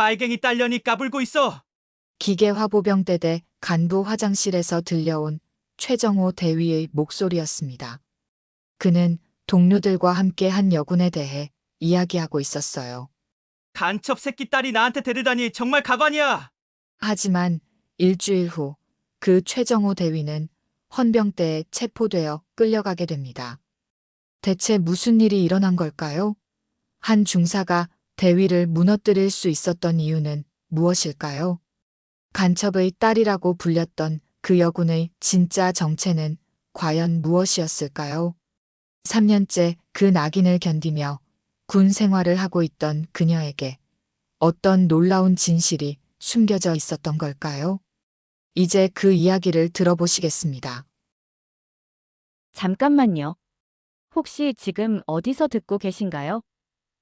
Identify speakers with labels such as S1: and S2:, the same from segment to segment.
S1: 빨갱이 딸년이 까불고 있어.
S2: 기계화보병대대 간부 화장실에서 들려온 최정호 대위의 목소리였습니다. 그는 동료들과 함께 한 여군에 대해 이야기하고 있었어요.
S1: 간첩 새끼 딸이 나한테 데려다니 정말 가관이야.
S2: 하지만 일주일 후 그 최정호 대위는 헌병대에 체포되어 끌려가게 됩니다. 대체 무슨 일이 일어난 걸까요? 한 중사가 대위를 무너뜨릴 수 있었던 이유는 무엇일까요? 간첩의 딸이라고 불렸던 그 여군의 진짜 정체는 과연 무엇이었을까요? 3년째 그 낙인을 견디며 군 생활을 하고 있던 그녀에게 어떤 놀라운 진실이 숨겨져 있었던 걸까요? 이제 그 이야기를 들어보시겠습니다.
S3: 잠깐만요. 혹시 지금 어디서 듣고 계신가요?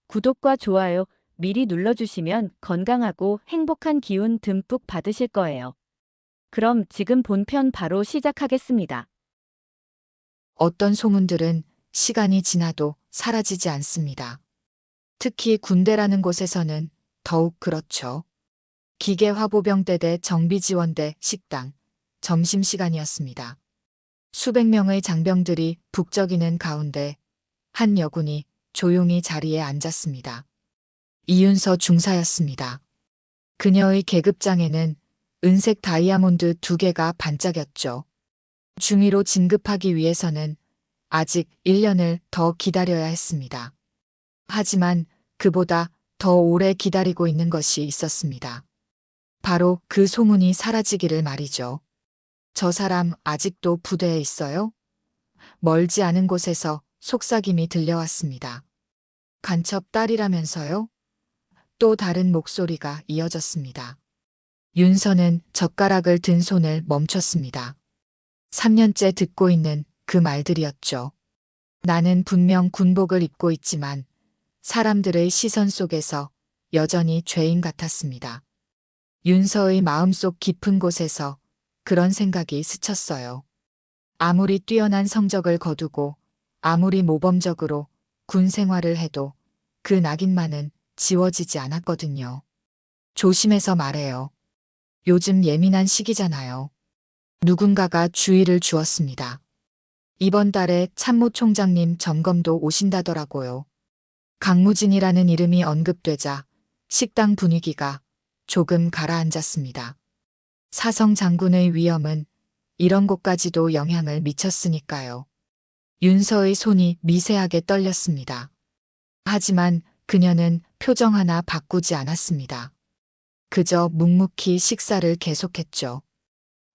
S3: 구독과 좋아요 미리 눌러주시면 건강하고 행복한 기운 듬뿍 받으실 거예요. 그럼 지금 본편 바로 시작하겠습니다.
S2: 어떤 소문들은 시간이 지나도 사라지지 않습니다. 특히 군대라는 곳에서는 더욱 그렇죠. 기계화보병대대 정비지원대 식당, 점심시간이었습니다. 수백 명의 장병들이 북적이는 가운데 한 여군이 조용히 자리에 앉았습니다. 이윤서 중사였습니다. 그녀의 계급장에는 은색 다이아몬드 2개가 반짝였죠. 중위로 진급하기 위해서는 아직 1년을 더 기다려야 했습니다. 하지만 그보다 더 오래 기다리고 있는 것이 있었습니다. 바로 그 소문이 사라지기를 말이죠. 저 사람 아직도 부대에 있어요? 멀지 않은 곳에서 속삭임이 들려왔습니다. 간첩 딸이라면서요? 또 다른 목소리가 이어졌습니다. 윤서는 젓가락을 든 손을 멈췄습니다. 3년째 듣고 있는 그 말들이었죠. 나는 분명 군복을 입고 있지만 사람들의 시선 속에서 여전히 죄인 같았습니다. 윤서의 마음속 깊은 곳에서 그런 생각이 스쳤어요. 아무리 뛰어난 성적을 거두고 아무리 모범적으로 군 생활을 해도 그 낙인만은 지워지지 않았거든요. 조심해서 말해요. 요즘 예민한 시기잖아요. 누군가가 주의를 주었습니다. 이번 달에 참모총장님 점검도 오신다더라고요. 강무진이라는 이름이 언급되자 식당 분위기가 조금 가라앉았습니다. 사성 장군의 위엄은 이런 곳까지도 영향을 미쳤으니까요. 윤서의 손이 미세하게 떨렸습니다. 하지만 그녀는 표정 하나 바꾸지 않았습니다. 그저 묵묵히 식사를 계속했죠.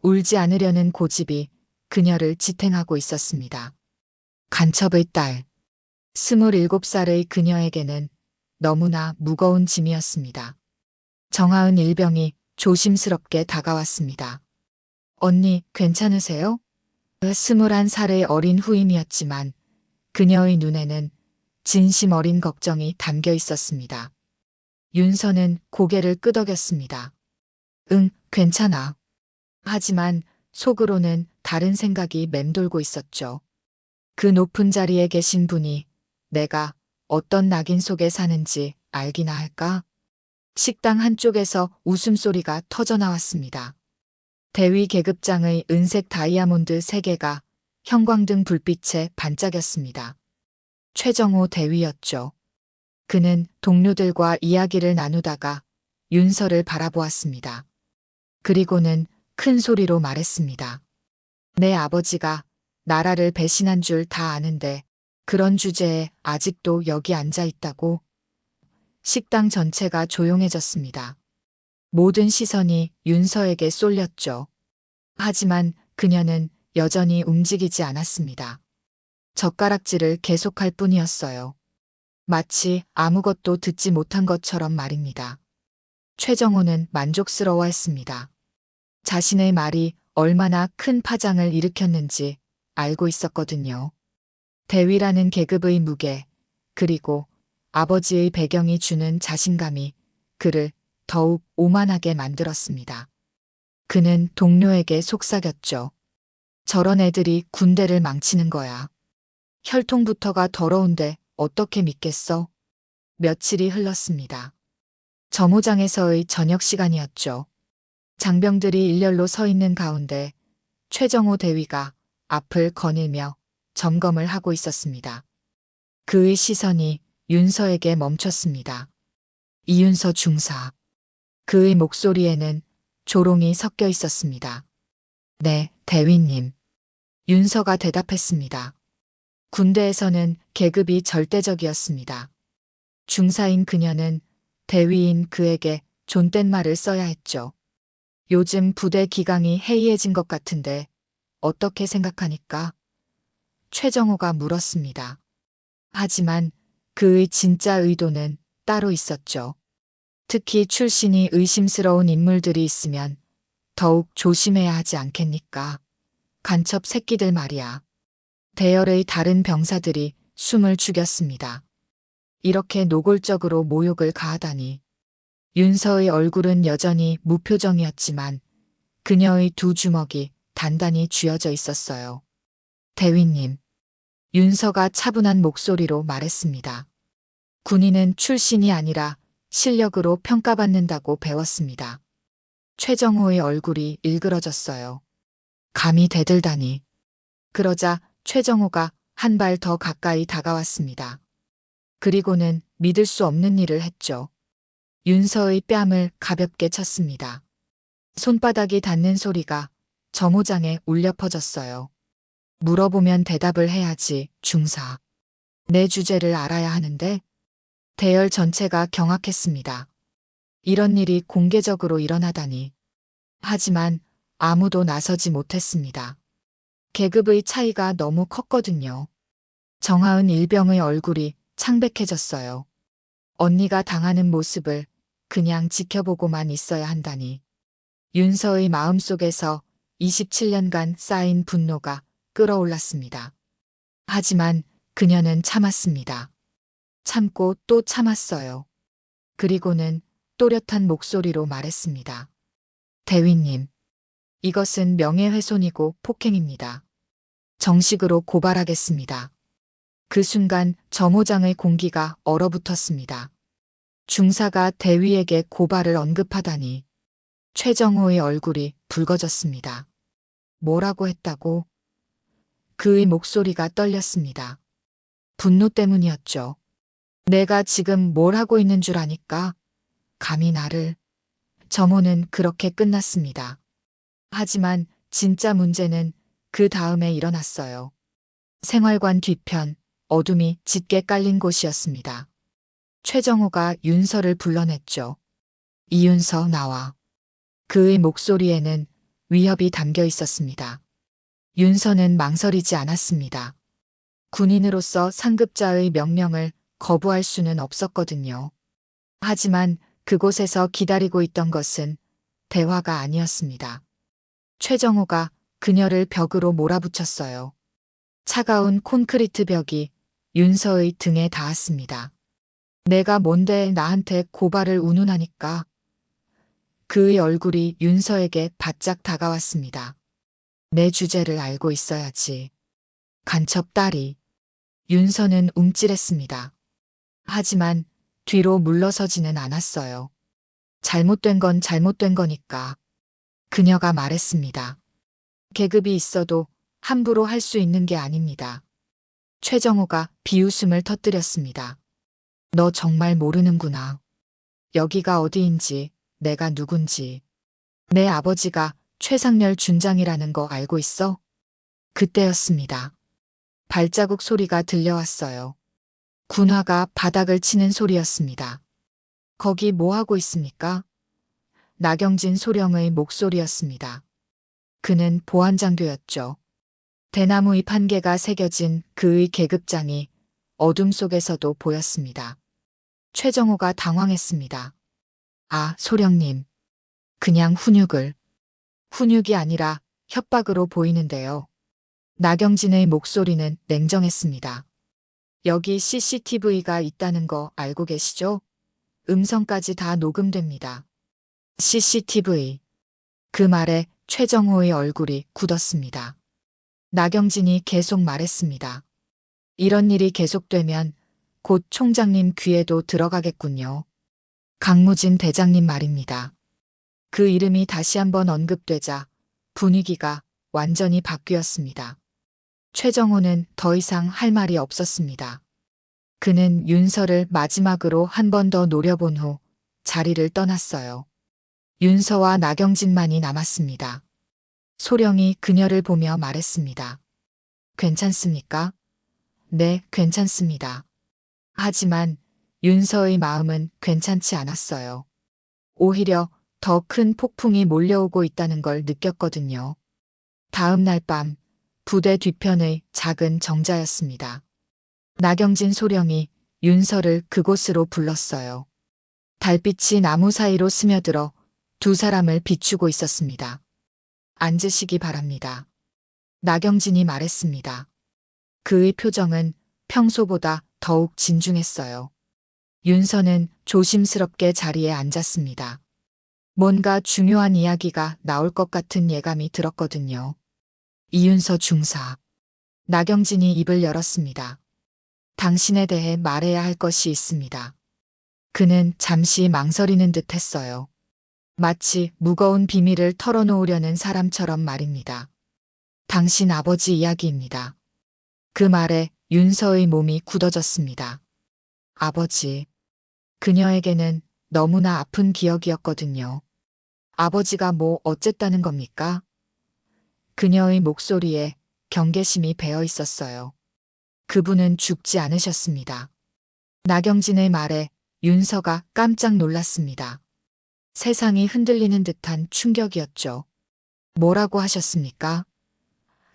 S2: 울지 않으려는 고집이 그녀를 지탱하고 있었습니다. 간첩의 딸. 27살의 그녀에게는 너무나 무거운 짐이었습니다. 정하은 일병이 조심스럽게 다가왔습니다. 언니, 괜찮으세요? 21살의 어린 후임이었지만 그녀의 눈에는 진심 어린 걱정이 담겨 있었습니다. 윤서는 고개를 끄덕였습니다. 응, 괜찮아. 하지만 속으로는 다른 생각이 맴돌고 있었죠. 그 높은 자리에 계신 분이 내가 어떤 낙인 속에 사는지 알기나 할까? 식당 한쪽에서 웃음소리가 터져나왔습니다. 대위 계급장의 은색 다이아몬드 3개가 형광등 불빛에 반짝였습니다. 최정호 대위였죠. 그는 동료들과 이야기를 나누다가 윤서를 바라보았습니다. 그리고는 큰 소리로 말했습니다. 내 아버지가 나라를 배신한 줄 다 아는데 그런 주제에 아직도 여기 앉아 있다고? 식당 전체가 조용해졌습니다. 모든 시선이 윤서에게 쏠렸죠. 하지만 그녀는 여전히 움직이지 않았습니다. 젓가락질을 계속할 뿐이었어요. 마치 아무것도 듣지 못한 것처럼 말입니다. 최정호는 만족스러워했습니다. 자신의 말이 얼마나 큰 파장을 일으켰는지 알고 있었거든요. 대위라는 계급의 무게, 그리고 아버지의 배경이 주는 자신감이 그를 더욱 오만하게 만들었습니다. 그는 동료에게 속삭였죠. 저런 애들이 군대를 망치는 거야. 혈통부터가 더러운데 어떻게 믿겠어? 며칠이 흘렀습니다. 점호장에서의 저녁 시간이었죠. 장병들이 일렬로 서 있는 가운데 최정호 대위가 앞을 거닐며 점검을 하고 있었습니다. 그의 시선이 윤서에게 멈췄습니다. 이윤서 중사. 그의 목소리에는 조롱이 섞여 있었습니다. 네, 대위님. 윤서가 대답했습니다. 군대에서는 계급이 절대적이었습니다. 중사인 그녀는 대위인 그에게 존댓말을 써야 했죠. 요즘 부대 기강이 해이해진 것 같은데 어떻게 생각하니까? 최정호가 물었습니다. 하지만 그의 진짜 의도는 따로 있었죠. 특히 출신이 의심스러운 인물들이 있으면 더욱 조심해야 하지 않겠니까? 간첩 새끼들 말이야. 대열의 다른 병사들이 숨을 죽였습니다. 이렇게 노골적으로 모욕을 가하다니. 윤서의 얼굴은 여전히 무표정이었지만 그녀의 두 주먹이 단단히 쥐어져 있었어요. 대위님. 윤서가 차분한 목소리로 말했습니다. 군인은 출신이 아니라 실력으로 평가받는다고 배웠습니다. 최정호의 얼굴이 일그러졌어요. 감히 대들다니. 그러자 최정호가 한 발 더 가까이 다가왔습니다. 그리고는 믿을 수 없는 일을 했죠. 윤서의 뺨을 가볍게 쳤습니다. 손바닥이 닿는 소리가 점호장에 울려 퍼졌어요. 물어보면 대답을 해야지, 중사. 내 주제를 알아야 하는데? 대열 전체가 경악했습니다. 이런 일이 공개적으로 일어나다니. 하지만 아무도 나서지 못했습니다. 계급의 차이가 너무 컸거든요. 정하은 일병의 얼굴이 창백해졌어요. 언니가 당하는 모습을 그냥 지켜보고만 있어야 한다니. 윤서의 마음속에서 27년간 쌓인 분노가 끌어올랐습니다. 하지만 그녀는 참았습니다. 참고 또 참았어요. 그리고는 또렷한 목소리로 말했습니다. 대위님, 이것은 명예훼손이고 폭행입니다. 정식으로 고발하겠습니다. 그 순간 점호장의 공기가 얼어붙었습니다. 중사가 대위에게 고발을 언급하다니. 최정호의 얼굴이 붉어졌습니다. 뭐라고 했다고? 그의 목소리가 떨렸습니다. 분노 때문이었죠. 내가 지금 뭘 하고 있는 줄 아니까? 감히 나를. 점호는 그렇게 끝났습니다. 하지만 진짜 문제는 그 다음에 일어났어요. 생활관 뒤편, 어둠이 짙게 깔린 곳이었습니다. 최정호가 윤서를 불러냈죠. 이윤서 나와. 그의 목소리에는 위협이 담겨 있었습니다. 윤서는 망설이지 않았습니다. 군인으로서 상급자의 명령을 거부할 수는 없었거든요. 하지만 그곳에서 기다리고 있던 것은 대화가 아니었습니다. 최정호가 그녀를 벽으로 몰아붙였어요. 차가운 콘크리트 벽이 윤서의 등에 닿았습니다. 내가 뭔데 나한테 고발을 운운하니까. 그의 얼굴이 윤서에게 바짝 다가왔습니다. 내 주제를 알고 있어야지. 간첩 딸이. 윤서는 움찔했습니다. 하지만 뒤로 물러서지는 않았어요. 잘못된 건 잘못된 거니까. 그녀가 말했습니다. 계급이 있어도 함부로 할 수 있는 게 아닙니다. 최정호가 비웃음을 터뜨렸습니다. 너 정말 모르는구나. 여기가 어디인지, 내가 누군지. 내 아버지가 최상렬 준장이라는 거 알고 있어? 그때였습니다. 발자국 소리가 들려왔어요. 군화가 바닥을 치는 소리였습니다. 거기 뭐 하고 있습니까? 나경진 소령의 목소리였습니다. 그는 보안장교였죠. 대나무 잎 한 개가 새겨진 그의 계급장이 어둠 속에서도 보였습니다. 최정호가 당황했습니다. 아, 소령님. 그냥 훈육을. 훈육이 아니라 협박으로 보이는데요. 나경진의 목소리는 냉정했습니다. 여기 CCTV가 있다는 거 알고 계시죠? 음성까지 다 녹음됩니다. CCTV. 그 말에 최정호의 얼굴이 굳었습니다. 나경진이 계속 말했습니다. 이런 일이 계속되면 곧 총장님 귀에도 들어가겠군요. 강무진 대장님 말입니다. 그 이름이 다시 한번 언급되자 분위기가 완전히 바뀌었습니다. 최정호는 더 이상 할 말이 없었습니다. 그는 윤서를 마지막으로 한 번 더 노려본 후 자리를 떠났어요. 윤서와 나경진만이 남았습니다. 소령이 그녀를 보며 말했습니다. 괜찮습니까? 네, 괜찮습니다. 하지만 윤서의 마음은 괜찮지 않았어요. 오히려 더 큰 폭풍이 몰려오고 있다는 걸 느꼈거든요. 다음 날 밤 부대 뒤편의 작은 정자였습니다. 나경진 소령이 윤서를 그곳으로 불렀어요. 달빛이 나무 사이로 스며들어 두 사람을 비추고 있었습니다. 앉으시기 바랍니다. 나경진이 말했습니다. 그의 표정은 평소보다 더욱 진중했어요. 윤서는 조심스럽게 자리에 앉았습니다. 뭔가 중요한 이야기가 나올 것 같은 예감이 들었거든요. 이윤서 중사. 나경진이 입을 열었습니다. 당신에 대해 말해야 할 것이 있습니다. 그는 잠시 망설이는 듯 했어요. 마치 무거운 비밀을 털어놓으려는 사람처럼 말입니다. 당신 아버지 이야기입니다. 그 말에 윤서의 몸이 굳어졌습니다. 아버지. 그녀에게는 너무나 아픈 기억이었거든요. 아버지가 뭐 어쨌다는 겁니까? 그녀의 목소리에 경계심이 배어 있었어요. 그분은 죽지 않으셨습니다. 나경진의 말에 윤서가 깜짝 놀랐습니다. 세상이 흔들리는 듯한 충격이었죠. 뭐라고 하셨습니까?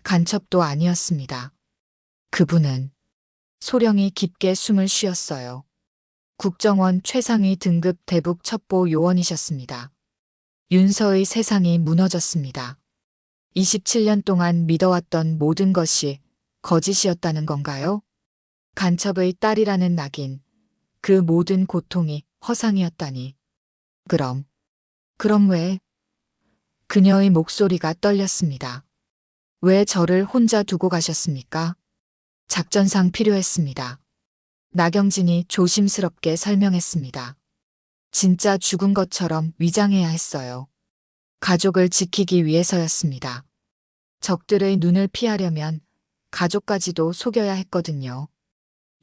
S2: 간첩도 아니었습니다. 그분은 소령이 깊게 숨을 쉬었어요. 국정원 최상위 등급 대북 첩보 요원이셨습니다. 윤서의 세상이 무너졌습니다. 27년 동안 믿어왔던 모든 것이 거짓이었다는 건가요? 간첩의 딸이라는 낙인, 그 모든 고통이 허상이었다니. 그럼 왜? 그녀의 목소리가 떨렸습니다. 왜 저를 혼자 두고 가셨습니까? 작전상 필요했습니다. 나경진이 조심스럽게 설명했습니다. 진짜 죽은 것처럼 위장해야 했어요. 가족을 지키기 위해서였습니다. 적들의 눈을 피하려면 가족까지도 속여야 했거든요.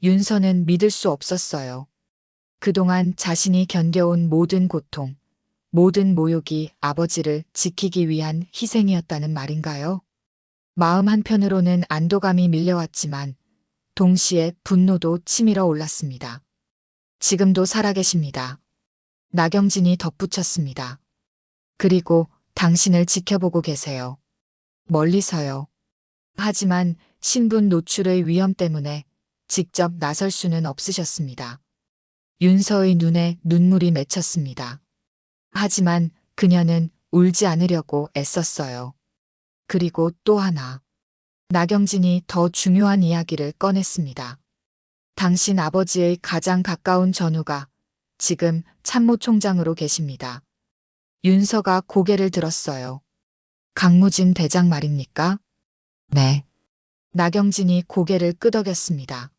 S2: 윤서는 믿을 수 없었어요. 그동안 자신이 견뎌온 모든 고통, 모든 모욕이 아버지를 지키기 위한 희생이었다는 말인가요? 마음 한편으로는 안도감이 밀려왔지만 동시에 분노도 치밀어 올랐습니다. 지금도 살아계십니다. 나경진이 덧붙였습니다. 그리고 당신을 지켜보고 계세요. 멀리서요. 하지만 신분 노출의 위험 때문에 직접 나설 수는 없으셨습니다. 윤서의 눈에 눈물이 맺혔습니다. 하지만 그녀는 울지 않으려고 애썼어요. 그리고 또 하나. 나경진이 더 중요한 이야기를 꺼냈습니다. 당신 아버지의 가장 가까운 전우가 지금 참모총장으로 계십니다. 윤서가 고개를 들었어요. 강무진 대장 말입니까? 네. 나경진이 고개를 끄덕였습니다.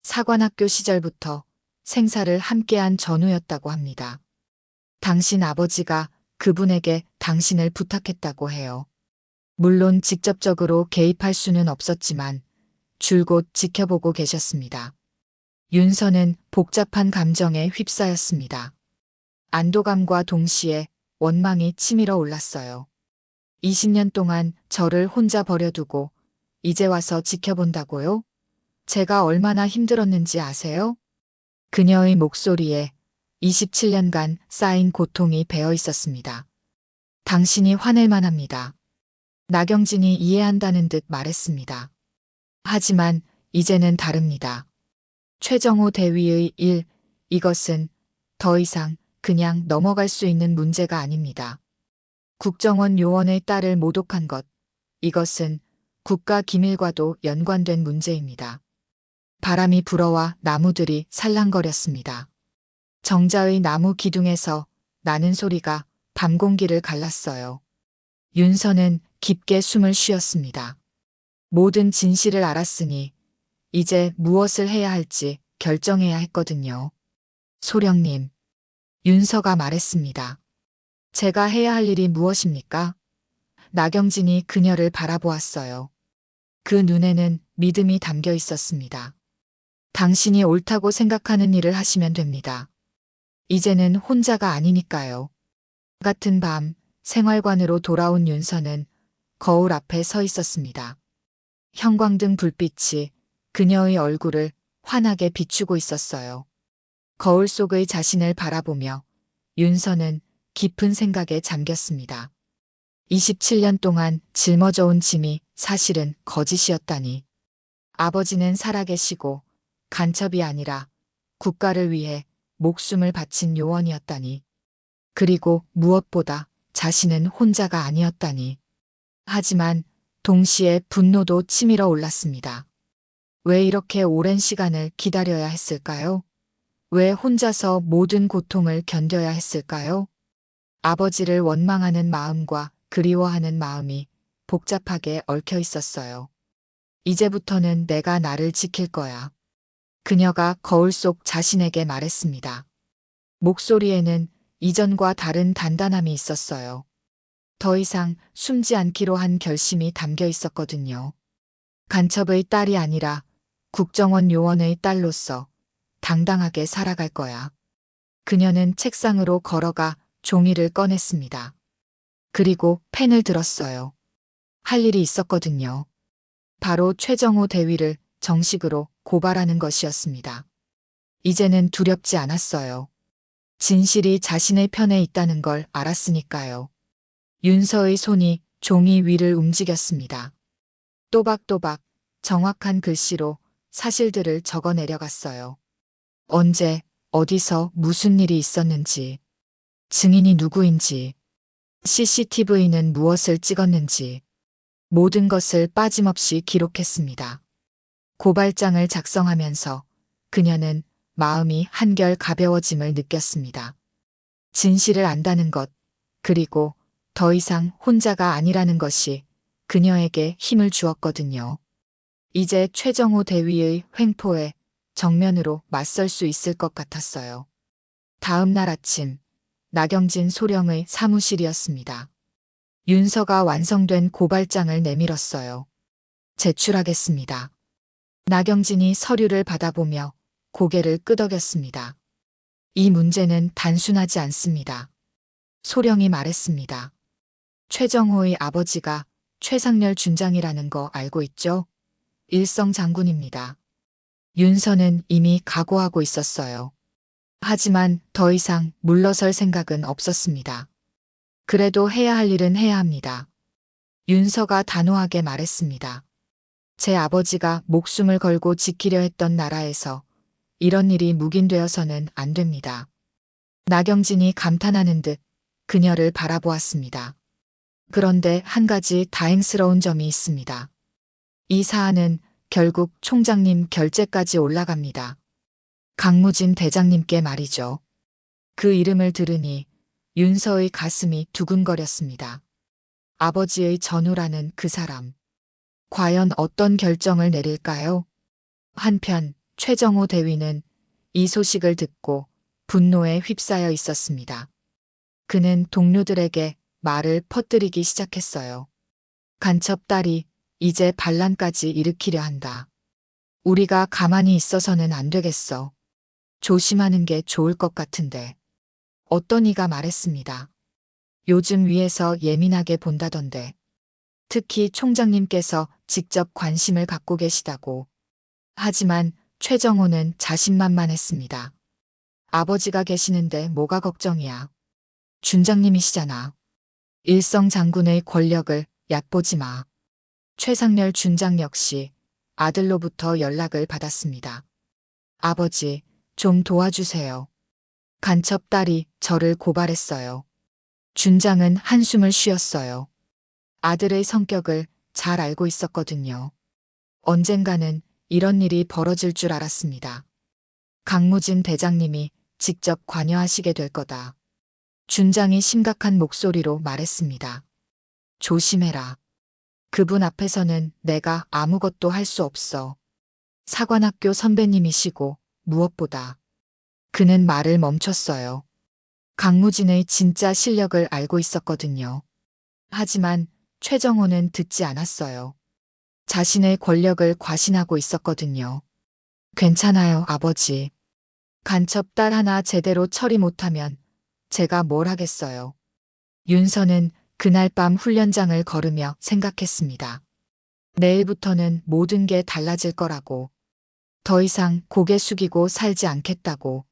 S2: 사관학교 시절부터 생사를 함께한 전우였다고 합니다. 당신 아버지가 그분에게 당신을 부탁했다고 해요. 물론 직접적으로 개입할 수는 없었지만 줄곧 지켜보고 계셨습니다. 윤서는 복잡한 감정에 휩싸였습니다. 안도감과 동시에 원망이 치밀어 올랐어요. 20년 동안 저를 혼자 버려두고 이제 와서 지켜본다고요? 제가 얼마나 힘들었는지 아세요? 그녀의 목소리에 27년간 쌓인 고통이 배어 있었습니다. 당신이 화낼만 합니다. 나경진이 이해한다는 듯 말했습니다. 하지만 이제는 다릅니다. 최정호 대위의 일, 이것은 더 이상 그냥 넘어갈 수 있는 문제가 아닙니다. 국정원 요원의 딸을 모독한 것, 이것은 국가 기밀과도 연관된 문제입니다. 바람이 불어와 나무들이 살랑거렸습니다. 정자의 나무 기둥에서 나는 소리가 밤 공기를 갈랐어요. 윤서는 깊게 숨을 쉬었습니다. 모든 진실을 알았으니 이제 무엇을 해야 할지 결정해야 했거든요. 소령님. 윤서가 말했습니다. 제가 해야 할 일이 무엇입니까? 나경진이 그녀를 바라보았어요. 그 눈에는 믿음이 담겨 있었습니다. 당신이 옳다고 생각하는 일을 하시면 됩니다. 이제는 혼자가 아니니까요. 같은 밤 생활관으로 돌아온 윤서는 거울 앞에 서 있었습니다. 형광등 불빛이 그녀의 얼굴을 환하게 비추고 있었어요. 거울 속의 자신을 바라보며 윤서는 깊은 생각에 잠겼습니다. 27년 동안 짊어져온 짐이 사실은 거짓이었다니. 아버지는 살아계시고 간첩이 아니라 국가를 위해 목숨을 바친 요원이었다니. 그리고 무엇보다 자신은 혼자가 아니었다니. 하지만 동시에 분노도 치밀어 올랐습니다. 왜 이렇게 오랜 시간을 기다려야 했을까요? 왜 혼자서 모든 고통을 견뎌야 했을까요? 아버지를 원망하는 마음과 그리워하는 마음이 복잡하게 얽혀 있었어요. 이제부터는 내가 나를 지킬 거야. 그녀가 거울 속 자신에게 말했습니다. 목소리에는 이전과 다른 단단함이 있었어요. 더 이상 숨지 않기로 한 결심이 담겨 있었거든요. 간첩의 딸이 아니라 국정원 요원의 딸로서 당당하게 살아갈 거야. 그녀는 책상으로 걸어가 종이를 꺼냈습니다. 그리고 펜을 들었어요. 할 일이 있었거든요. 바로 최정호 대위를 정식으로 고발하는 것이었습니다. 이제는 두렵지 않았어요. 진실이 자신의 편에 있다는 걸 알았으니까요. 윤서의 손이 종이 위를 움직였습니다. 또박또박 정확한 글씨로 사실들을 적어 내려갔어요. 언제, 어디서 무슨 일이 있었는지, 증인이 누구인지, CCTV는 무엇을 찍었는지, 모든 것을 빠짐없이 기록했습니다. 고발장을 작성하면서 그녀는 마음이 한결 가벼워짐을 느꼈습니다. 진실을 안다는 것, 그리고 더 이상 혼자가 아니라는 것이 그녀에게 힘을 주었거든요. 이제 최정호 대위의 횡포에 정면으로 맞설 수 있을 것 같았어요. 다음 날 아침, 나경진 소령의 사무실이었습니다. 윤서가 완성된 고발장을 내밀었어요. 제출하겠습니다. 나경진이 서류를 받아보며 고개를 끄덕였습니다. 이 문제는 단순하지 않습니다. 소령이 말했습니다. 최정호의 아버지가 최상렬 준장이라는 거 알고 있죠? 일성 장군입니다. 윤서는 이미 각오하고 있었어요. 하지만 더 이상 물러설 생각은 없었습니다. 그래도 해야 할 일은 해야 합니다. 윤서가 단호하게 말했습니다. 제 아버지가 목숨을 걸고 지키려 했던 나라에서 이런 일이 묵인되어서는 안 됩니다. 나경진이 감탄하는 듯 그녀를 바라보았습니다. 그런데 한 가지 다행스러운 점이 있습니다. 이 사안은 결국 총장님 결재까지 올라갑니다. 강무진 대장님께 말이죠. 그 이름을 들으니 윤서의 가슴이 두근거렸습니다. 아버지의 전우라는 그 사람. 과연 어떤 결정을 내릴까요? 한편 최정호 대위는 이 소식을 듣고 분노에 휩싸여 있었습니다. 그는 동료들에게 말을 퍼뜨리기 시작했어요. 간첩 딸이 이제 반란까지 일으키려 한다. 우리가 가만히 있어서는 안 되겠어. 조심하는 게 좋을 것 같은데. 어떤 이가 말했습니다. 요즘 위에서 예민하게 본다던데. 특히 총장님께서 직접 관심을 갖고 계시다고. 하지만 최정호는 자신만만했습니다. 아버지가 계시는데 뭐가 걱정이야. 준장님이시잖아. 일성 장군의 권력을 얕보지 마. 최상렬 준장 역시 아들로부터 연락을 받았습니다. 아버지, 좀 도와주세요. 간첩 딸이 저를 고발했어요. 준장은 한숨을 쉬었어요. 아들의 성격을 잘 알고 있었거든요. 언젠가는 이런 일이 벌어질 줄 알았습니다. 강무진 대장님이 직접 관여하시게 될 거다. 준장이 심각한 목소리로 말했습니다. 조심해라. 그분 앞에서는 내가 아무것도 할 수 없어. 사관학교 선배님이시고 무엇보다. 그는 말을 멈췄어요. 강무진의 진짜 실력을 알고 있었거든요. 하지만 최정호는 듣지 않았어요. 자신의 권력을 과신하고 있었거든요. 괜찮아요, 아버지. 간첩 딸 하나 제대로 처리 못하면 제가 뭘 하겠어요. 윤서는 그날 밤 훈련장을 걸으며 생각했습니다. 내일부터는 모든 게 달라질 거라고. 더 이상 고개 숙이고 살지 않겠다고.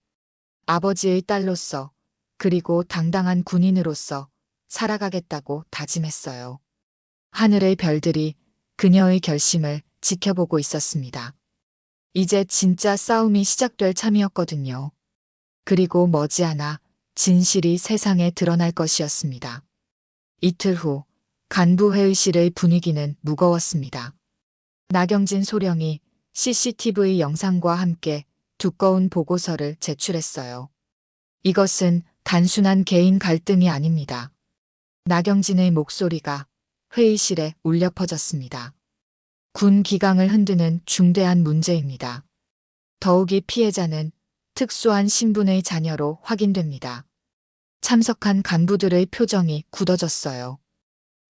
S2: 아버지의 딸로서, 그리고 당당한 군인으로서 살아가겠다고 다짐했어요. 하늘의 별들이 그녀의 결심을 지켜보고 있었습니다. 이제 진짜 싸움이 시작될 참이었거든요. 그리고 머지않아 진실이 세상에 드러날 것이었습니다. 이틀 후 간부 회의실의 분위기는 무거웠습니다. 나경진 소령이 CCTV 영상과 함께 두꺼운 보고서를 제출했어요. 이것은 단순한 개인 갈등이 아닙니다. 나경진의 목소리가 회의실에 울려 퍼졌습니다. 군 기강을 흔드는 중대한 문제입니다. 더욱이 피해자는 특수한 신분의 자녀로 확인됩니다. 참석한 간부들의 표정이 굳어졌어요.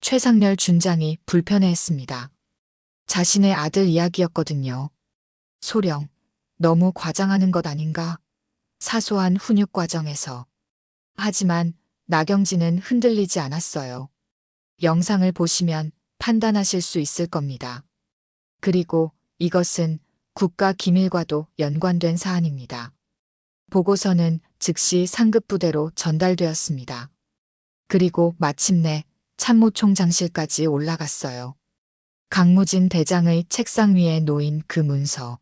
S2: 최상렬 준장이 불편해했습니다. 자신의 아들 이야기였거든요. 소령, 너무 과장하는 것 아닌가? 사소한 훈육 과정에서. 하지만 나경진은 흔들리지 않았어요. 영상을 보시면 판단하실 수 있을 겁니다. 그리고 이것은 국가 기밀과도 연관된 사안입니다. 보고서는 즉시 상급부대로 전달되었습니다. 그리고 마침내 참모총장실까지 올라갔어요. 강무진 대장의 책상 위에 놓인 그 문서.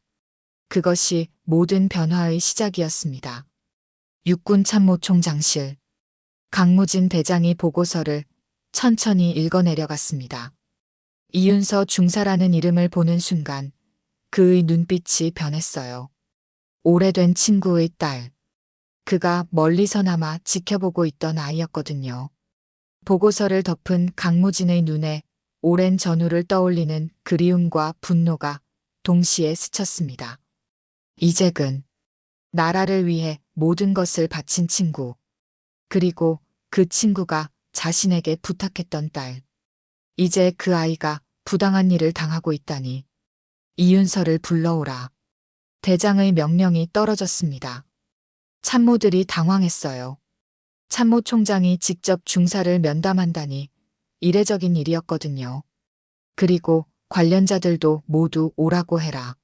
S2: 그것이 모든 변화의 시작이었습니다. 육군 참모총장실. 강무진 대장이 보고서를 천천히 읽어내려갔습니다. 이윤서 중사라는 이름을 보는 순간 그의 눈빛이 변했어요. 오래된 친구의 딸. 그가 멀리서나마 지켜보고 있던 아이였거든요. 보고서를 덮은 강무진의 눈에 오랜 전후를 떠올리는 그리움과 분노가 동시에 스쳤습니다. 이재근. 나라를 위해 모든 것을 바친 친구. 그리고 그 친구가 자신에게 부탁했던 딸. 이제 그 아이가 부당한 일을 당하고 있다니. 이윤서를 불러오라. 대장의 명령이 떨어졌습니다. 참모들이 당황했어요. 참모총장이 직접 중사를 면담한다니 이례적인 일이었거든요. 그리고 관련자들도 모두 오라고 해라.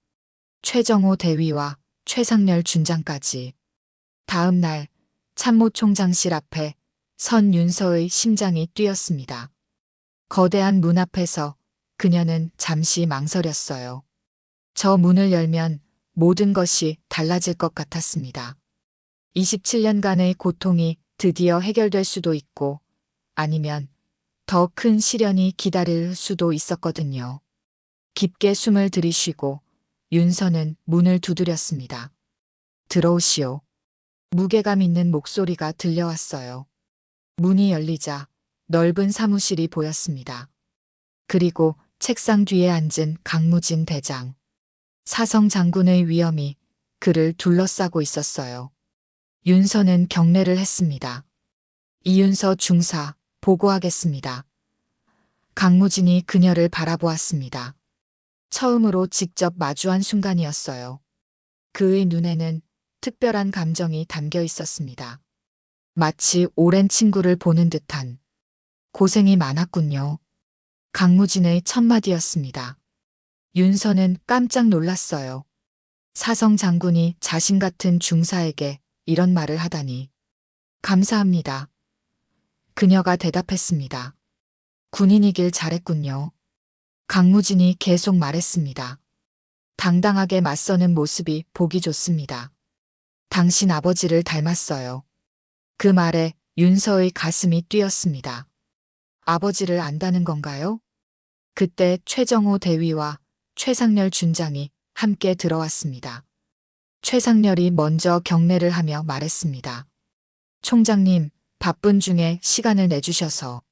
S2: 최정호 대위와 최상렬 준장까지. 다음 날 참모총장실 앞에 선 윤서의 심장이 뛰었습니다. 거대한 문 앞에서 그녀는 잠시 망설였어요. 저 문을 열면 모든 것이 달라질 것 같았습니다. 27년간의 고통이 드디어 해결될 수도 있고 아니면 더 큰 시련이 기다릴 수도 있었거든요. 깊게 숨을 들이쉬고 윤서는 문을 두드렸습니다. 들어오시오. 무게감 있는 목소리가 들려왔어요. 문이 열리자 넓은 사무실이 보였습니다. 그리고 책상 뒤에 앉은 강무진 대장. 사성 장군의 위엄이 그를 둘러싸고 있었어요. 윤서는 경례를 했습니다. 이윤서 중사, 보고하겠습니다. 강무진이 그녀를 바라보았습니다. 처음으로 직접 마주한 순간이었어요. 그의 눈에는 특별한 감정이 담겨 있었습니다. 마치 오랜 친구를 보는 듯한. 고생이 많았군요. 강무진의 첫 마디였습니다. 윤서는 깜짝 놀랐어요. 사성 장군이 자신 같은 중사에게 이런 말을 하다니. 감사합니다. 그녀가 대답했습니다. 군인이길 잘했군요. 강무진이 계속 말했습니다. 당당하게 맞서는 모습이 보기 좋습니다. 당신 아버지를 닮았어요. 그 말에 윤서의 가슴이 뛰었습니다. 아버지를 안다는 건가요? 그때 최정호 대위와 최상렬 준장이 함께 들어왔습니다. 최상렬이 먼저 경례를 하며 말했습니다. 총장님, 바쁜 중에 시간을 내주셔서.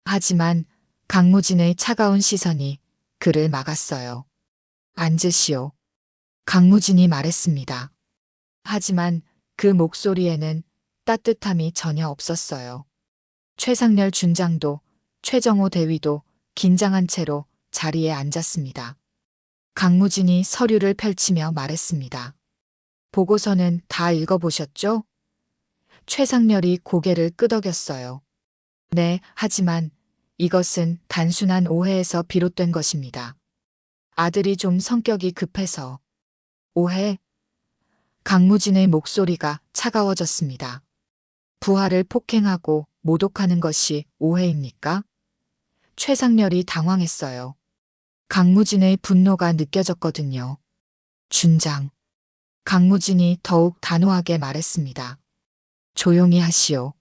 S2: 하지만 강무진의 차가운 시선이 그를 막았어요. 앉으시오. 강무진이 말했습니다. 하지만 그 목소리에는 따뜻함이 전혀 없었어요. 최상렬 준장도 최정호 대위도 긴장한 채로 자리에 앉았습니다. 강무진이 서류를 펼치며 말했습니다. 보고서는 다 읽어보셨죠? 최상렬이 고개를 끄덕였어요. 네, 하지만 이것은 단순한 오해에서 비롯된 것입니다. 아들이 좀 성격이 급해서. 오해? 강무진의 목소리가 차가워졌습니다. 부하를 폭행하고 모독하는 것이 오해입니까? 최상렬이 당황했어요. 강무진의 분노가 느껴졌거든요. 준장. 강무진이 더욱 단호하게 말했습니다. 조용히 하시오.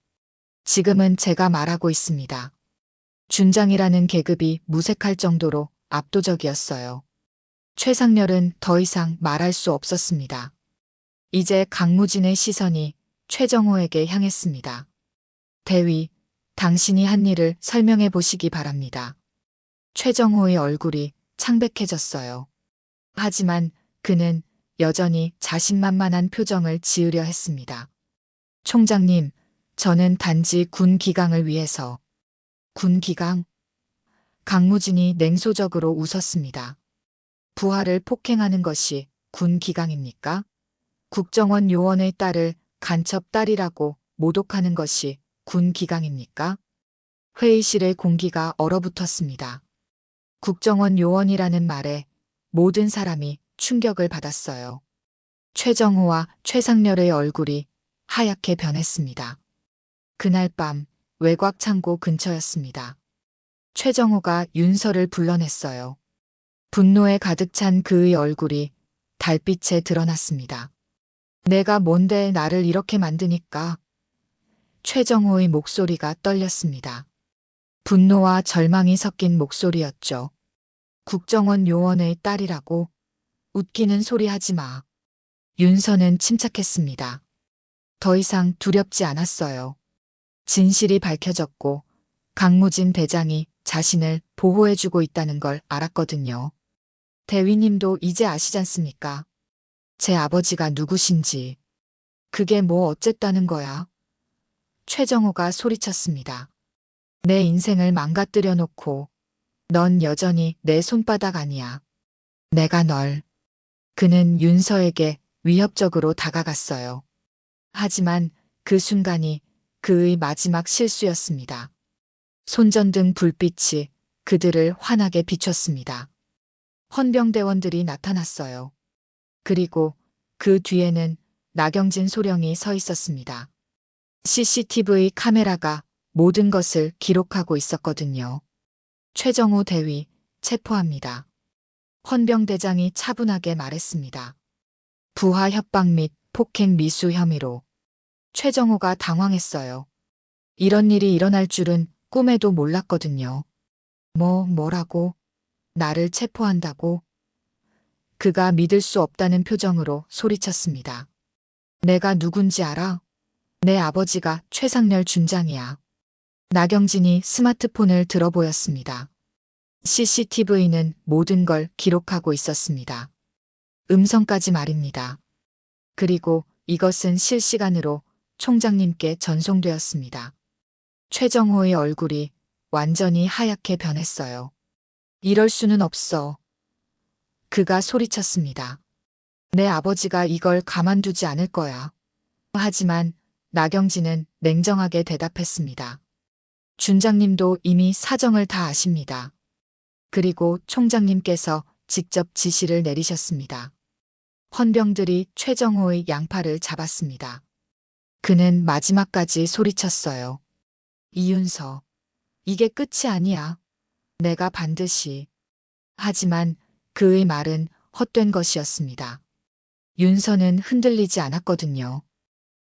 S2: 지금은 제가 말하고 있습니다. 준장이라는 계급이 무색할 정도로 압도적이었어요. 최상렬은 더 이상 말할 수 없었습니다. 이제 강무진의 시선이 최정호에게 향했습니다. 대위, 당신이 한 일을 설명해 보시기 바랍니다. 최정호의 얼굴이 창백해졌어요. 하지만 그는 여전히 자신만만한 표정을 지으려 했습니다. 총장님, 저는 단지 군 기강을 위해서. 군 기강? 강무진이 냉소적으로 웃었습니다. 부하를 폭행하는 것이 군 기강입니까? 국정원 요원의 딸을 간첩 딸이라고 모독하는 것이 군 기강입니까? 회의실의 공기가 얼어붙었습니다. 국정원 요원이라는 말에 모든 사람이 충격을 받았어요. 최정호와 최상렬의 얼굴이 하얗게 변했습니다. 그날 밤 외곽 창고 근처였습니다. 최정호가 윤서를 불러냈어요. 분노에 가득 찬 그의 얼굴이 달빛에 드러났습니다. 내가 뭔데 나를 이렇게 만드니까? 최정호의 목소리가 떨렸습니다. 분노와 절망이 섞인 목소리였죠. 국정원 요원의 딸이라고? 웃기는 소리 하지 마. 윤서는 침착했습니다. 더 이상 두렵지 않았어요. 진실이 밝혀졌고 강무진 대장이 자신을 보호해주고 있다는 걸 알았거든요. 대위님도 이제 아시잖습니까? 제 아버지가 누구신지. 그게 뭐 어쨌다는 거야? 최정호가 소리쳤습니다. 내 인생을 망가뜨려 놓고 넌 여전히 내 손바닥 아니야. 내가 널. 그는 윤서에게 위협적으로 다가갔어요. 하지만 그 순간이 그의 마지막 실수였습니다. 손전등 불빛이 그들을 환하게 비췄습니다. 헌병대원들이 나타났어요. 그리고 그 뒤에는 나경진 소령이 서 있었습니다. CCTV 카메라가 모든 것을 기록하고 있었거든요. 최정호 대위, 체포합니다. 헌병대장이 차분하게 말했습니다. 부하 협박 및 폭행 미수 혐의로. 최정호가 당황했어요. 이런 일이 일어날 줄은 꿈에도 몰랐거든요. 뭐라고? 나를 체포한다고? 그가 믿을 수 없다는 표정으로 소리쳤습니다. 내가 누군지 알아? 내 아버지가 최상렬 준장이야. 나경진이 스마트폰을 들어 보였습니다. CCTV는 모든 걸 기록하고 있었습니다. 음성까지 말입니다. 그리고 이것은 실시간으로 총장님께 전송되었습니다. 최정호의 얼굴이 완전히 하얗게 변했어요. 이럴 수는 없어. 그가 소리쳤습니다. 내 아버지가 이걸 가만두지 않을 거야. 하지만 나경진은 냉정하게 대답했습니다. 준장님도 이미 사정을 다 아십니다. 그리고 총장님께서 직접 지시를 내리셨습니다. 헌병들이 최정호의 양팔을 잡았습니다. 그는 마지막까지 소리쳤어요. 이윤서, 이게 끝이 아니야. 내가 반드시. 하지만 그의 말은 헛된 것이었습니다. 윤서는 흔들리지 않았거든요.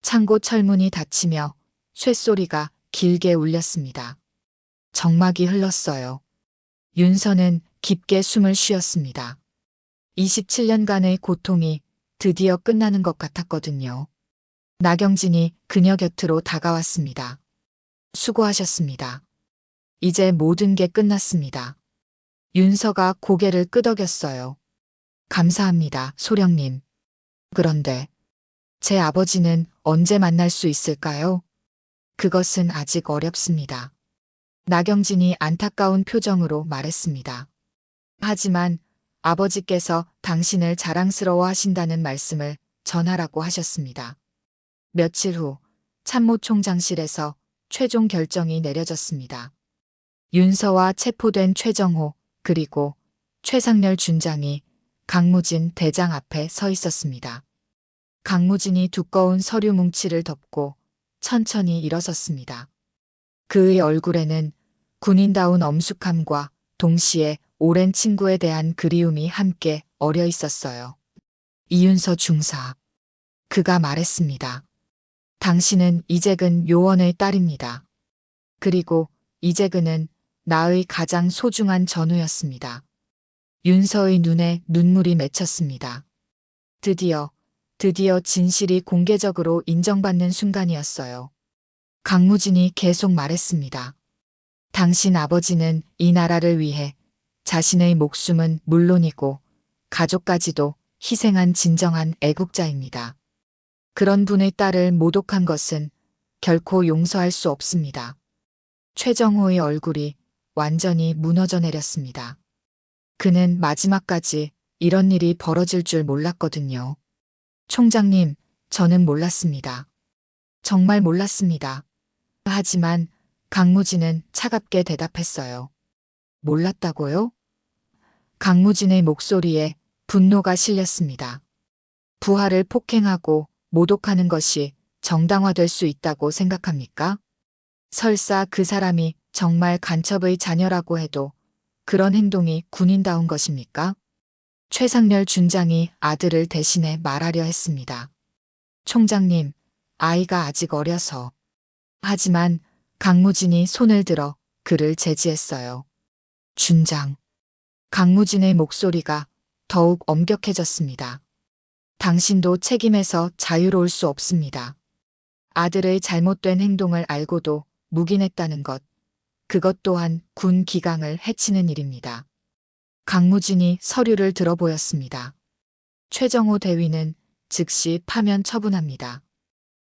S2: 창고 철문이 닫히며 쇳소리가 길게 울렸습니다. 정막이 흘렀어요. 윤서는 깊게 숨을 쉬었습니다. 27년간의 고통이 드디어 끝나는 것 같았거든요. 나경진이 그녀 곁으로 다가왔습니다. 수고하셨습니다. 이제 모든 게 끝났습니다. 윤서가 고개를 끄덕였어요. 감사합니다, 소령님. 그런데 제 아버지는 언제 만날 수 있을까요? 그것은 아직 어렵습니다. 나경진이 안타까운 표정으로 말했습니다. 하지만 아버지께서 당신을 자랑스러워 하신다는 말씀을 전하라고 하셨습니다. 며칠 후 참모총장실에서 최종 결정이 내려졌습니다. 윤서와 체포된 최정호 그리고 최상렬 준장이 강무진 대장 앞에 서 있었습니다. 강무진이 두꺼운 서류 뭉치를 덮고 천천히 일어섰습니다. 그의 얼굴에는 군인다운 엄숙함과 동시에 오랜 친구에 대한 그리움이 함께 어려 있었어요. 이윤서 중사. 그가 말했습니다. 당신은 이재근 요원의 딸입니다. 그리고 이재근은 나의 가장 소중한 전우였습니다. 윤서의 눈에 눈물이 맺혔습니다. 드디어 진실이 공개적으로 인정받는 순간이었어요. 강무진이 계속 말했습니다. 당신 아버지는 이 나라를 위해 자신의 목숨은 물론이고 가족까지도 희생한 진정한 애국자입니다. 그런 분의 딸을 모독한 것은 결코 용서할 수 없습니다. 최정호의 얼굴이 완전히 무너져 내렸습니다. 그는 마지막까지 이런 일이 벌어질 줄 몰랐거든요. 총장님, 저는 몰랐습니다. 정말 몰랐습니다. 하지만 강무진은 차갑게 대답했어요. 몰랐다고요? 강무진의 목소리에 분노가 실렸습니다. 부하를 폭행하고 모독하는 것이 정당화될 수 있다고 생각합니까? 설사 그 사람이 정말 간첩의 자녀라고 해도 그런 행동이 군인다운 것입니까? 최상렬 준장이 아들을 대신해 말하려 했습니다. 총장님, 아이가 아직 어려서. 하지만 강무진이 손을 들어 그를 제지했어요. 준장. 강무진의 목소리가 더욱 엄격해졌습니다. 당신도 책임에서 자유로울 수 없습니다. 아들의 잘못된 행동을 알고도 묵인했다는 것, 그것 또한 군 기강을 해치는 일입니다. 강무진이 서류를 들어보였습니다. 최정호 대위는 즉시 파면 처분합니다.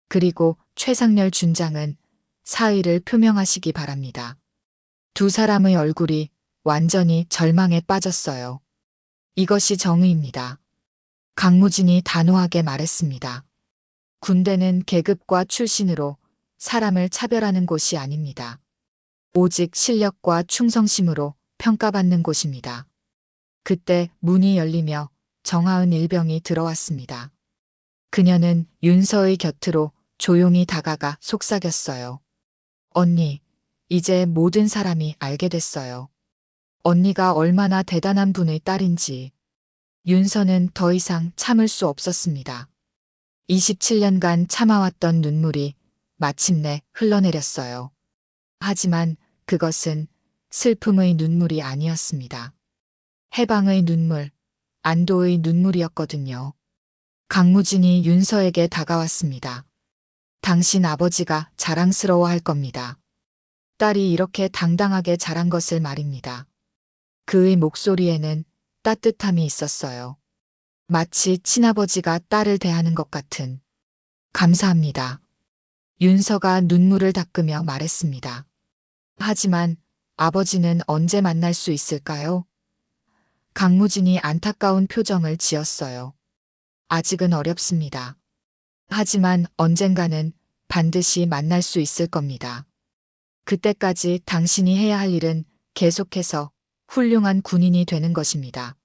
S2: 그리고 최상렬 준장은 사의를 표명하시기 바랍니다. 두 사람의 얼굴이 완전히 절망에 빠졌어요. 이것이 정의입니다. 강무진이 단호하게 말했습니다. 군대는 계급과 출신으로 사람을 차별하는 곳이 아닙니다. 오직 실력과 충성심으로 평가받는 곳입니다. 그때 문이 열리며 정하은 일병이 들어왔습니다. 그녀는 윤서의 곁으로 조용히 다가가 속삭였어요. 언니, 이제 모든 사람이 알게 됐어요. 언니가 얼마나 대단한 분의 딸인지. 윤서는 더 이상 참을 수 없었습니다. 27년간 참아왔던 눈물이 마침내 흘러내렸어요. 하지만 그것은 슬픔의 눈물이 아니었습니다. 해방의 눈물, 안도의 눈물이었거든요. 강무진이 윤서에게 다가왔습니다. 당신 아버지가 자랑스러워할 겁니다. 딸이 이렇게 당당하게 자란 것을 말입니다. 그의 목소리에는 따뜻함이 있었어요. 마치 친아버지가 딸을 대하는 것 같은. 감사합니다. 윤서가 눈물을 닦으며 말했습니다. 하지만 아버지는 언제 만날 수 있을까요? 강무진이 안타까운 표정을 지었어요. 아직은 어렵습니다. 하지만 언젠가는 반드시 만날 수 있을 겁니다. 그때까지 당신이 해야 할 일은 계속해서 훌륭한 군인이 되는 것입니다.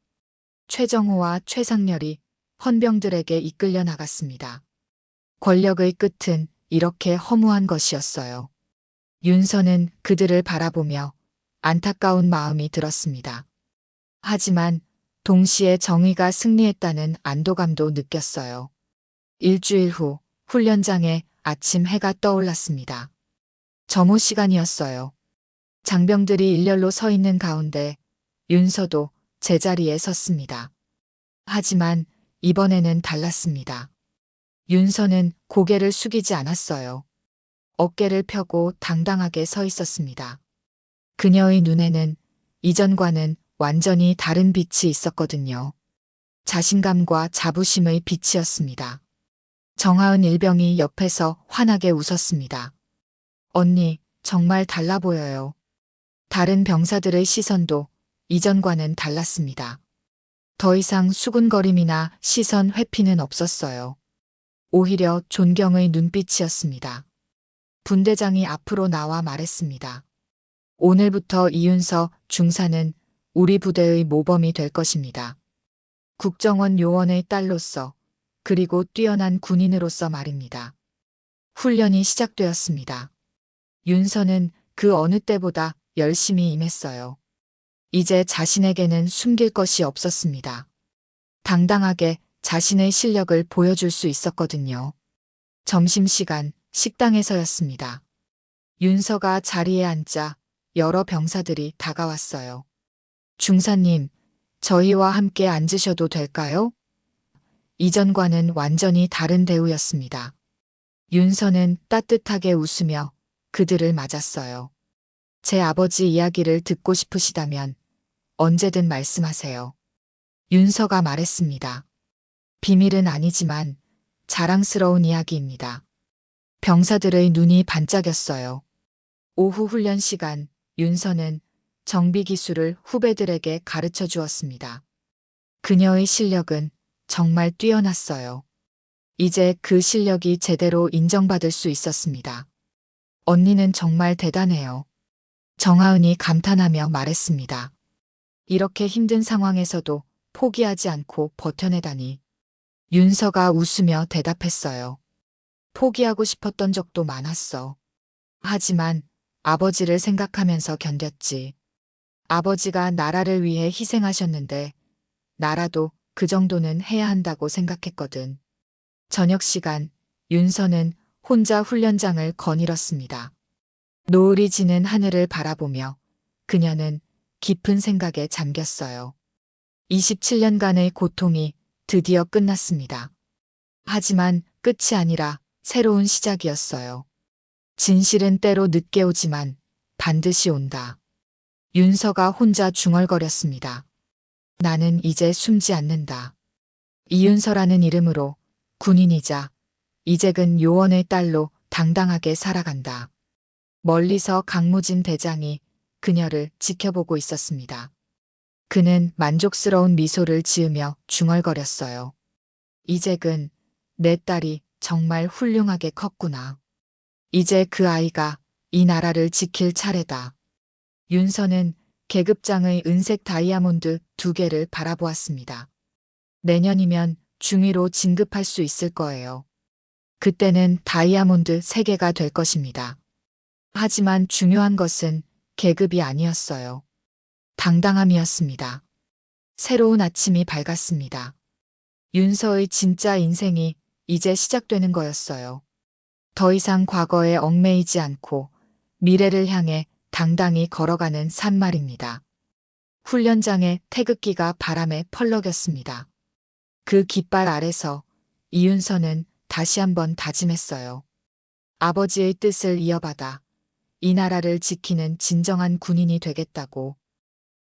S2: 최정호와 최상렬이 헌병들에게 이끌려 나갔습니다. 권력의 끝은 이렇게 허무한 것이었어요. 윤서는 그들을 바라보며 안타까운 마음이 들었습니다. 하지만 동시에 정의가 승리했다는 안도감도 느꼈어요. 일주일 후 훈련장에 아침 해가 떠올랐습니다. 점호 시간이었어요. 장병들이 일렬로 서 있는 가운데 윤서도 제자리에 섰습니다. 하지만 이번에는 달랐습니다. 윤서는 고개를 숙이지 않았어요. 어깨를 펴고 당당하게 서 있었습니다. 그녀의 눈에는 이전과는 완전히 다른 빛이 있었거든요. 자신감과 자부심의 빛이었습니다. 정하은 일병이 옆에서 환하게 웃었습니다. 언니, 정말 달라 보여요. 다른 병사들의 시선도 이전과는 달랐습니다. 더 이상 수군거림이나 시선 회피는 없었어요. 오히려 존경의 눈빛이었습니다. 분대장이 앞으로 나와 말했습니다. 오늘부터 이윤서 중사는 우리 부대의 모범이 될 것입니다. 국정원 요원의 딸로서 그리고 뛰어난 군인으로서 말입니다. 훈련이 시작되었습니다. 윤서는 그 어느 때보다 열심히 임했어요. 이제 자신에게는 숨길 것이 없었습니다. 당당하게 자신의 실력을 보여줄 수 있었거든요. 점심시간 식당에서였습니다. 윤서가 자리에 앉자 여러 병사들이 다가왔어요. 중사님, 저희와 함께 앉으셔도 될까요? 이전과는 완전히 다른 대우였습니다. 윤서는 따뜻하게 웃으며 그들을 맞았어요. 제 아버지 이야기를 듣고 싶으시다면 언제든 말씀하세요. 윤서가 말했습니다. 비밀은 아니지만 자랑스러운 이야기입니다. 병사들의 눈이 반짝였어요. 오후 훈련 시간, 윤서는 정비 기술을 후배들에게 가르쳐 주었습니다. 그녀의 실력은 정말 뛰어났어요. 이제 그 실력이 제대로 인정받을 수 있었습니다. 언니는 정말 대단해요. 정하은이 감탄하며 말했습니다. 이렇게 힘든 상황에서도 포기하지 않고 버텨내다니. 윤서가 웃으며 대답했어요. 포기하고 싶었던 적도 많았어. 하지만 아버지를 생각하면서 견뎠지. 아버지가 나라를 위해 희생하셨는데 나라도 그 정도는 해야 한다고 생각했거든. 저녁 시간, 윤서는 혼자 훈련장을 거닐었습니다. 노을이 지는 하늘을 바라보며 그녀는 깊은 생각에 잠겼어요. 27년간의 고통이 드디어 끝났습니다. 하지만 끝이 아니라 새로운 시작이었어요. 진실은 때로 늦게 오지만 반드시 온다. 윤서가 혼자 중얼거렸습니다. 나는 이제 숨지 않는다. 이윤서라는 이름으로 군인이자 이제근 요원의 딸로 당당하게 살아간다. 멀리서 강무진 대장이 그녀를 지켜보고 있었습니다. 그는 만족스러운 미소를 지으며 중얼거렸어요. 이제근 내 딸이 정말 훌륭하게 컸구나. 이제 그 아이가 이 나라를 지킬 차례다. 윤서는 계급장의 은색 다이아몬드 2개를 바라보았습니다. 내년이면 중위로 진급할 수 있을 거예요. 그때는 다이아몬드 3개가 될 것입니다. 하지만 중요한 것은 계급이 아니었어요. 당당함이었습니다. 새로운 아침이 밝았습니다. 윤서의 진짜 인생이 이제 시작되는 거였어요. 더 이상 과거에 얽매이지 않고 미래를 향해 당당히 걸어가는 산말입니다. 훈련장의 태극기가 바람에 펄럭였습니다. 그 깃발 아래서 이윤서는 다시 한번 다짐했어요. 아버지의 뜻을 이어받아 이 나라를 지키는 진정한 군인이 되겠다고.